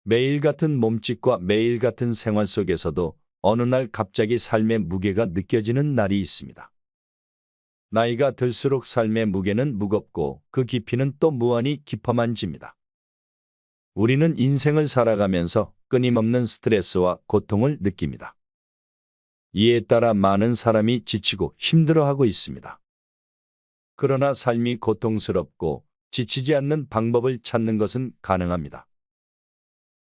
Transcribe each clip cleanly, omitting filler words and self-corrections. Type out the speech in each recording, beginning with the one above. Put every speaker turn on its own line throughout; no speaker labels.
매일 같은 몸짓과 매일 같은 생활 속에서도 어느 날 갑자기 삶의 무게가 느껴지는 날이 있습니다. 나이가 들수록 삶의 무게는 무겁고 그 깊이는 또 무한히 깊어만 집니다. 우리는 인생을 살아가면서 끊임없는 스트레스와 고통을 느낍니다. 이에 따라 많은 사람이 지치고 힘들어하고 있습니다. 그러나 삶이 고통스럽고 지치지 않는 방법을 찾는 것은 가능합니다.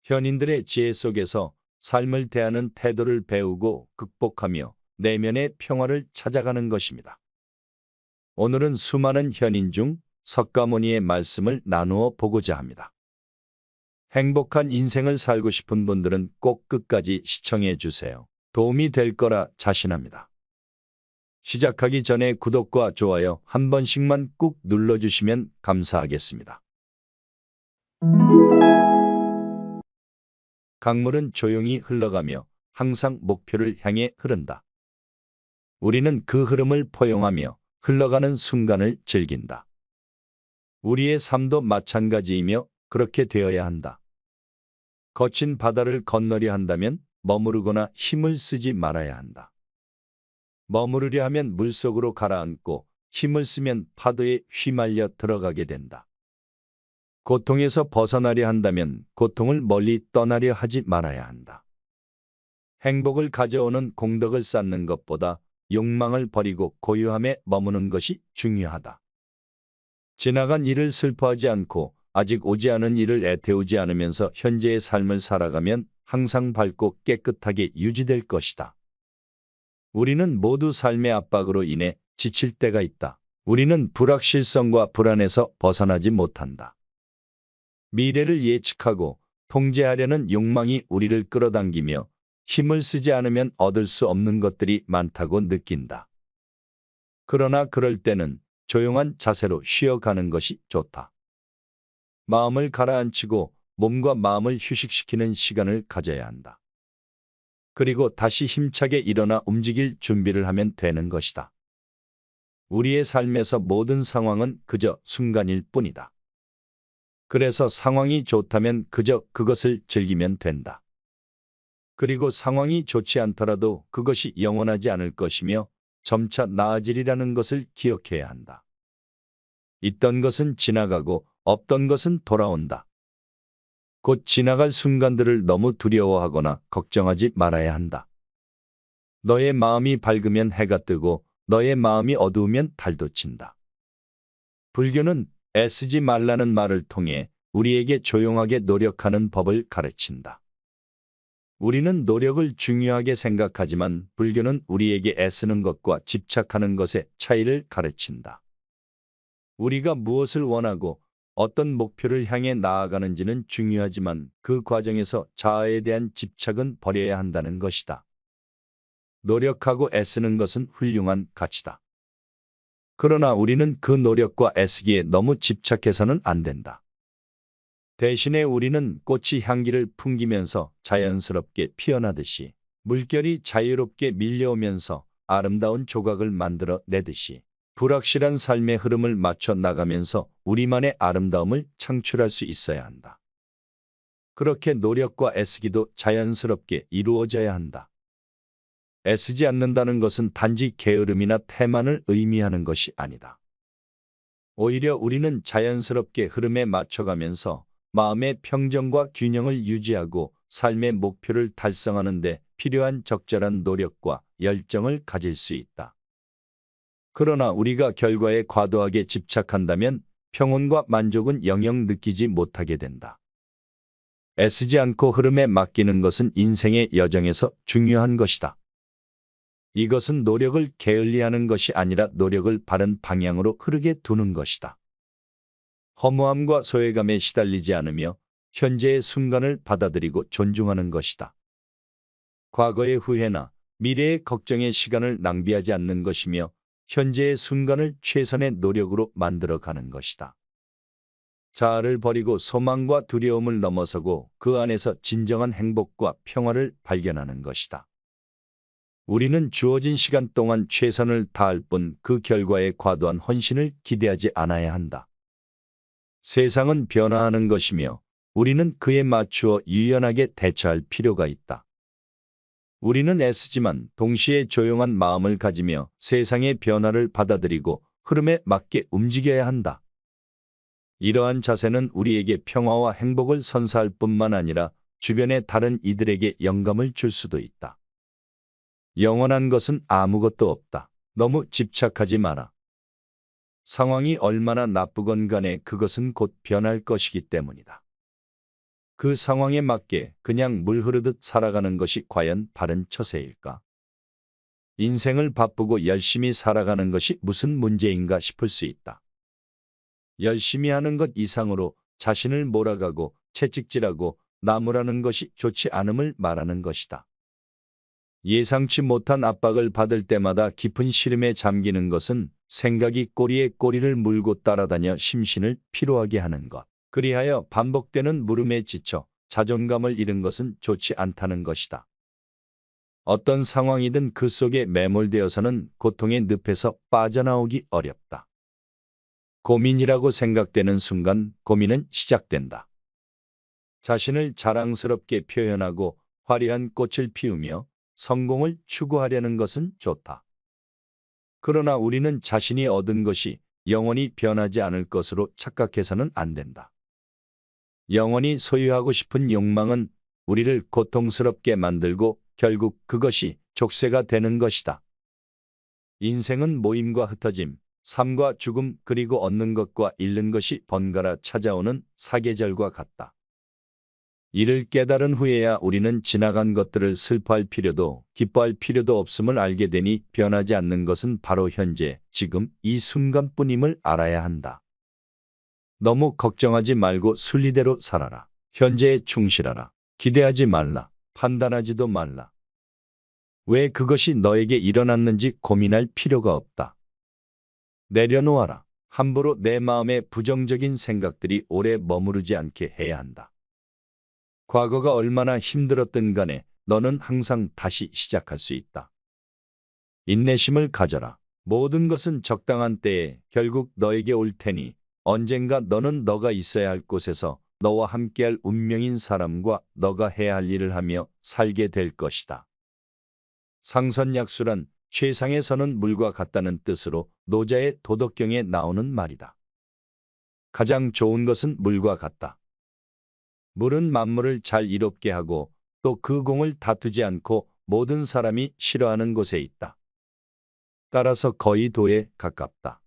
현인들의 지혜 속에서 삶을 대하는 태도를 배우고 극복하며 내면의 평화를 찾아가는 것입니다. 오늘은 수많은 현인 중 석가모니의 말씀을 나누어 보고자 합니다. 행복한 인생을 살고 싶은 분들은 꼭 끝까지 시청해 주세요. 도움이 될 거라 자신합니다. 시작하기 전에 구독과 좋아요 한 번씩만 꾹 눌러주시면 감사하겠습니다. 강물은 조용히 흘러가며 항상 목표를 향해 흐른다. 우리는 그 흐름을 포용하며 흘러가는 순간을 즐긴다. 우리의 삶도 마찬가지이며 그렇게 되어야 한다. 거친 바다를 건너려 한다면 머무르거나 힘을 쓰지 말아야 한다. 머무르려 하면 물속으로 가라앉고 힘을 쓰면 파도에 휘말려 들어가게 된다. 고통에서 벗어나려 한다면 고통을 멀리 떠나려 하지 말아야 한다. 행복을 가져오는 공덕을 쌓는 것보다 욕망을 버리고 고요함에 머무는 것이 중요하다. 지나간 일을 슬퍼하지 않고 아직 오지 않은 일을 애태우지 않으면서 현재의 삶을 살아가면 항상 밝고 깨끗하게 유지될 것이다. 우리는 모두 삶의 압박으로 인해 지칠 때가 있다. 우리는 불확실성과 불안에서 벗어나지 못한다. 미래를 예측하고 통제하려는 욕망이 우리를 끌어당기며 힘을 쓰지 않으면 얻을 수 없는 것들이 많다고 느낀다. 그러나 그럴 때는 조용한 자세로 쉬어가는 것이 좋다. 마음을 가라앉히고 몸과 마음을 휴식시키는 시간을 가져야 한다. 그리고 다시 힘차게 일어나 움직일 준비를 하면 되는 것이다. 우리의 삶에서 모든 상황은 그저 순간일 뿐이다. 그래서 상황이 좋다면 그저 그것을 즐기면 된다. 그리고 상황이 좋지 않더라도 그것이 영원하지 않을 것이며 점차 나아지리라는 것을 기억해야 한다. 있던 것은 지나가고 없던 것은 돌아온다. 곧 지나갈 순간들을 너무 두려워하거나 걱정하지 말아야 한다. 너의 마음이 밝으면 해가 뜨고 너의 마음이 어두우면 달도 친다. 불교는 애쓰지 말라는 말을 통해 우리에게 조용하게 노력하는 법을 가르친다. 우리는 노력을 중요하게 생각하지만 불교는 우리에게 애쓰는 것과 집착하는 것의 차이를 가르친다. 우리가 무엇을 원하고 어떤 목표를 향해 나아가는지는 중요하지만 그 과정에서 자아에 대한 집착은 버려야 한다는 것이다. 노력하고 애쓰는 것은 훌륭한 가치다. 그러나 우리는 그 노력과 애쓰기에 너무 집착해서는 안 된다. 대신에 우리는 꽃이 향기를 풍기면서 자연스럽게 피어나듯이 물결이 자유롭게 밀려오면서 아름다운 조각을 만들어 내듯이 불확실한 삶의 흐름을 맞춰 나가면서 우리만의 아름다움을 창출할 수 있어야 한다. 그렇게 노력과 애쓰기도 자연스럽게 이루어져야 한다. 애쓰지 않는다는 것은 단지 게으름이나 태만을 의미하는 것이 아니다. 오히려 우리는 자연스럽게 흐름에 맞춰가면서 마음의 평정과 균형을 유지하고 삶의 목표를 달성하는 데 필요한 적절한 노력과 열정을 가질 수 있다. 그러나 우리가 결과에 과도하게 집착한다면 평온과 만족은 영영 느끼지 못하게 된다. 애쓰지 않고 흐름에 맡기는 것은 인생의 여정에서 중요한 것이다. 이것은 노력을 게을리하는 것이 아니라 노력을 바른 방향으로 흐르게 두는 것이다. 허무함과 소외감에 시달리지 않으며 현재의 순간을 받아들이고 존중하는 것이다. 과거의 후회나 미래의 걱정에 시간을 낭비하지 않는 것이며 현재의 순간을 최선의 노력으로 만들어가는 것이다. 자아를 버리고 소망과 두려움을 넘어서고 그 안에서 진정한 행복과 평화를 발견하는 것이다. 우리는 주어진 시간 동안 최선을 다할 뿐 그 결과에 과도한 헌신을 기대하지 않아야 한다. 세상은 변화하는 것이며 우리는 그에 맞추어 유연하게 대처할 필요가 있다. 우리는 애쓰지만 동시에 조용한 마음을 가지며 세상의 변화를 받아들이고 흐름에 맞게 움직여야 한다. 이러한 자세는 우리에게 평화와 행복을 선사할 뿐만 아니라 주변의 다른 이들에게 영감을 줄 수도 있다. 영원한 것은 아무것도 없다. 너무 집착하지 마라. 상황이 얼마나 나쁘건 간에 그것은 곧 변할 것이기 때문이다. 그 상황에 맞게 그냥 물 흐르듯 살아가는 것이 과연 바른 처세일까? 인생을 바쁘고 열심히 살아가는 것이 무슨 문제인가 싶을 수 있다. 열심히 하는 것 이상으로 자신을 몰아가고 채찍질하고 나무라는 것이 좋지 않음을 말하는 것이다. 예상치 못한 압박을 받을 때마다 깊은 시름에 잠기는 것은 생각이 꼬리에 꼬리를 물고 따라다녀 심신을 피로하게 하는 것. 그리하여 반복되는 물음에 지쳐 자존감을 잃은 것은 좋지 않다는 것이다. 어떤 상황이든 그 속에 매몰되어서는 고통의 늪에서 빠져나오기 어렵다. 고민이라고 생각되는 순간 고민은 시작된다. 자신을 자랑스럽게 표현하고 화려한 꽃을 피우며 성공을 추구하려는 것은 좋다. 그러나 우리는 자신이 얻은 것이 영원히 변하지 않을 것으로 착각해서는 안 된다. 영원히 소유하고 싶은 욕망은 우리를 고통스럽게 만들고 결국 그것이 족쇄가 되는 것이다. 인생은 모임과 흩어짐, 삶과 죽음 그리고 얻는 것과 잃는 것이 번갈아 찾아오는 사계절과 같다. 이를 깨달은 후에야 우리는 지나간 것들을 슬퍼할 필요도 기뻐할 필요도 없음을 알게 되니 변하지 않는 것은 바로 현재, 지금 이 순간뿐임을 알아야 한다. 너무 걱정하지 말고 순리대로 살아라. 현재에 충실하라. 기대하지 말라. 판단하지도 말라. 왜 그것이 너에게 일어났는지 고민할 필요가 없다. 내려놓아라. 함부로 내 마음에 부정적인 생각들이 오래 머무르지 않게 해야 한다. 과거가 얼마나 힘들었든 간에 너는 항상 다시 시작할 수 있다. 인내심을 가져라. 모든 것은 적당한 때에 결국 너에게 올 테니 언젠가 너는 너가 있어야 할 곳에서 너와 함께할 운명인 사람과 너가 해야 할 일을 하며 살게 될 것이다. 상선약수란 최상에 서는 물과 같다는 뜻으로 노자의 도덕경에 나오는 말이다. 가장 좋은 것은 물과 같다. 물은 만물을 잘 이롭게 하고 또 그 공을 다투지 않고 모든 사람이 싫어하는 곳에 있다. 따라서 거의 도에 가깝다.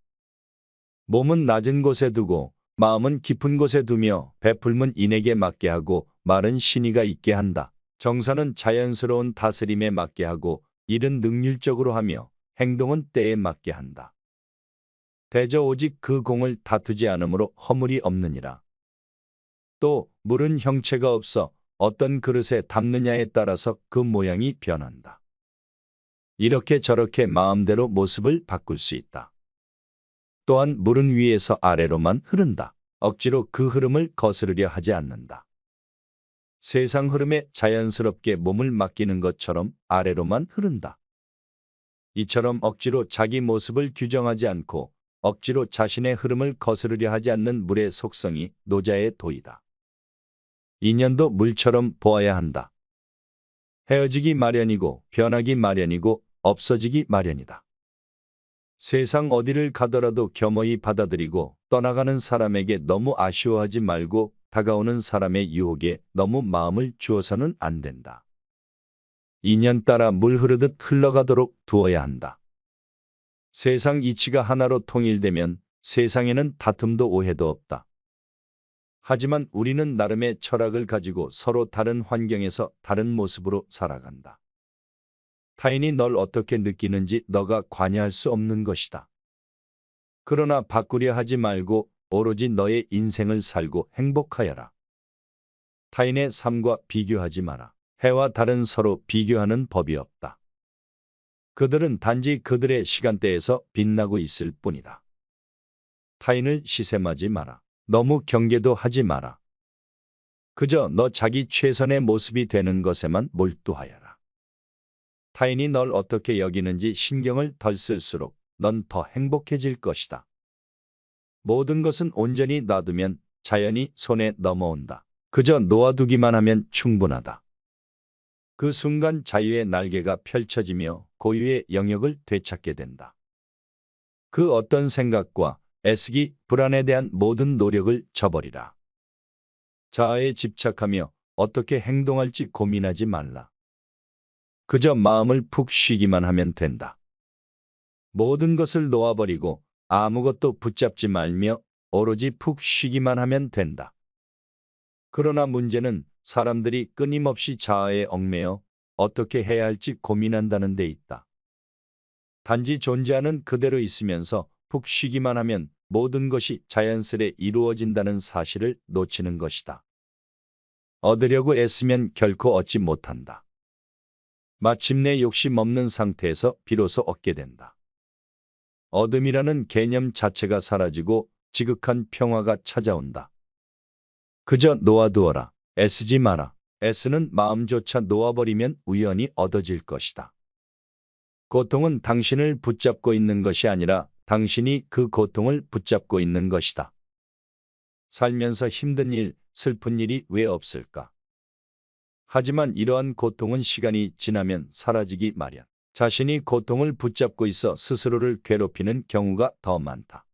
몸은 낮은 곳에 두고 마음은 깊은 곳에 두며 베풀면 인에게 맞게 하고 말은 신의가 있게 한다. 정사는 자연스러운 다스림에 맞게 하고 일은 능률적으로 하며 행동은 때에 맞게 한다. 대저 오직 그 공을 다투지 않으므로 허물이 없느니라. 또 물은 형체가 없어 어떤 그릇에 담느냐에 따라서 그 모양이 변한다. 이렇게 저렇게 마음대로 모습을 바꿀 수 있다. 또한 물은 위에서 아래로만 흐른다. 억지로 그 흐름을 거스르려 하지 않는다. 세상 흐름에 자연스럽게 몸을 맡기는 것처럼 아래로만 흐른다. 이처럼 억지로 자기 모습을 규정하지 않고 억지로 자신의 흐름을 거스르려 하지 않는 물의 속성이 노자의 도이다. 인연도 물처럼 보아야 한다. 헤어지기 마련이고 변하기 마련이고 없어지기 마련이다. 세상 어디를 가더라도 겸허히 받아들이고 떠나가는 사람에게 너무 아쉬워하지 말고 다가오는 사람의 유혹에 너무 마음을 주어서는 안 된다. 인연 따라 물 흐르듯 흘러가도록 두어야 한다. 세상 이치가 하나로 통일되면 세상에는 다툼도 오해도 없다. 하지만 우리는 나름의 철학을 가지고 서로 다른 환경에서 다른 모습으로 살아간다. 타인이 널 어떻게 느끼는지 너가 관여할 수 없는 것이다. 그러나 바꾸려 하지 말고 오로지 너의 인생을 살고 행복하여라. 타인의 삶과 비교하지 마라. 해와 달은 서로 비교하는 법이 없다. 그들은 단지 그들의 시간대에서 빛나고 있을 뿐이다. 타인을 시샘하지 마라. 너무 경계도 하지 마라. 그저 너 자기 최선의 모습이 되는 것에만 몰두하여라. 타인이 널 어떻게 여기는지 신경을 덜 쓸수록 넌 더 행복해질 것이다. 모든 것은 온전히 놔두면 자연히 손에 넘어온다. 그저 놓아두기만 하면 충분하다. 그 순간 자유의 날개가 펼쳐지며 고유의 영역을 되찾게 된다. 그 어떤 생각과 애쓰기, 불안에 대한 모든 노력을 저버리라. 자아에 집착하며 어떻게 행동할지 고민하지 말라. 그저 마음을 푹 쉬기만 하면 된다. 모든 것을 놓아버리고 아무것도 붙잡지 말며 오로지 푹 쉬기만 하면 된다. 그러나 문제는 사람들이 끊임없이 자아에 얽매여 어떻게 해야 할지 고민한다는 데 있다. 단지 존재하는 그대로 있으면서 푹 쉬기만 하면 모든 것이 자연스레 이루어진다는 사실을 놓치는 것이다. 얻으려고 애쓰면 결코 얻지 못한다. 마침내 욕심 없는 상태에서 비로소 얻게 된다. 얻음이라는 개념 자체가 사라지고 지극한 평화가 찾아온다. 그저 놓아두어라. 애쓰지 마라. 애쓰는 마음조차 놓아버리면 우연히 얻어질 것이다. 고통은 당신을 붙잡고 있는 것이 아니라 당신이 그 고통을 붙잡고 있는 것이다. 살면서 힘든 일, 슬픈 일이 왜 없을까? 하지만 이러한 고통은 시간이 지나면 사라지기 마련. 자신이 고통을 붙잡고 있어 스스로를 괴롭히는 경우가 더 많다.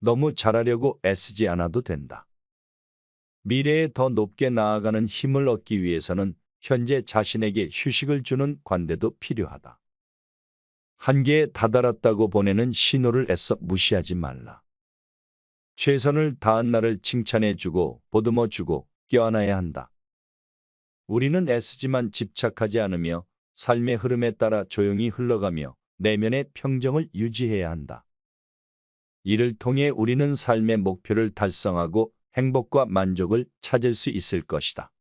너무 잘하려고 애쓰지 않아도 된다. 미래에 더 높게 나아가는 힘을 얻기 위해서는 현재 자신에게 휴식을 주는 관대도 필요하다. 한계에 다다랐다고 보내는 신호를 애써 무시하지 말라. 최선을 다한 나를 칭찬해주고 보듬어주고 껴안아야 한다. 우리는 애쓰지만 집착하지 않으며 삶의 흐름에 따라 조용히 흘러가며 내면의 평정을 유지해야 한다. 이를 통해 우리는 삶의 목표를 달성하고 행복과 만족을 찾을 수 있을 것이다.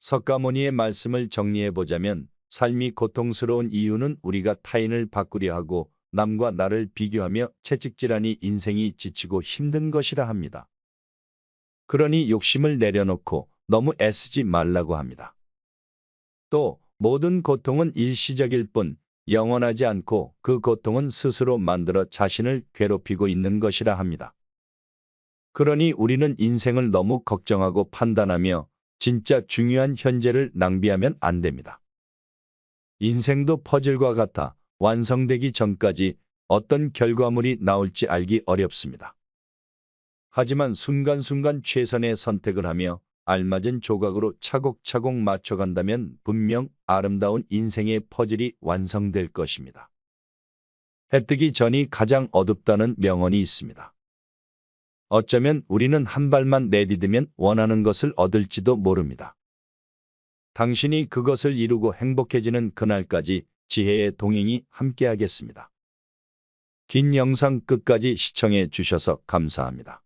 석가모니의 말씀을 정리해보자면 삶이 고통스러운 이유는 우리가 타인을 바꾸려 하고 남과 나를 비교하며 채찍질하니 인생이 지치고 힘든 것이라 합니다. 그러니 욕심을 내려놓고 너무 애쓰지 말라고 합니다. 또 모든 고통은 일시적일 뿐 영원하지 않고 그 고통은 스스로 만들어 자신을 괴롭히고 있는 것이라 합니다. 그러니 우리는 인생을 너무 걱정하고 판단하며 진짜 중요한 현재를 낭비하면 안 됩니다. 인생도 퍼즐과 같아 완성되기 전까지 어떤 결과물이 나올지 알기 어렵습니다. 하지만 순간순간 최선의 선택을 하며 알맞은 조각으로 차곡차곡 맞춰간다면 분명 아름다운 인생의 퍼즐이 완성될 것입니다. 해 뜨기 전이 가장 어둡다는 명언이 있습니다. 어쩌면 우리는 한 발만 내디디면 원하는 것을 얻을지도 모릅니다. 당신이 그것을 이루고 행복해지는 그날까지 지혜의 동행이 함께하겠습니다. 긴 영상 끝까지 시청해 주셔서 감사합니다.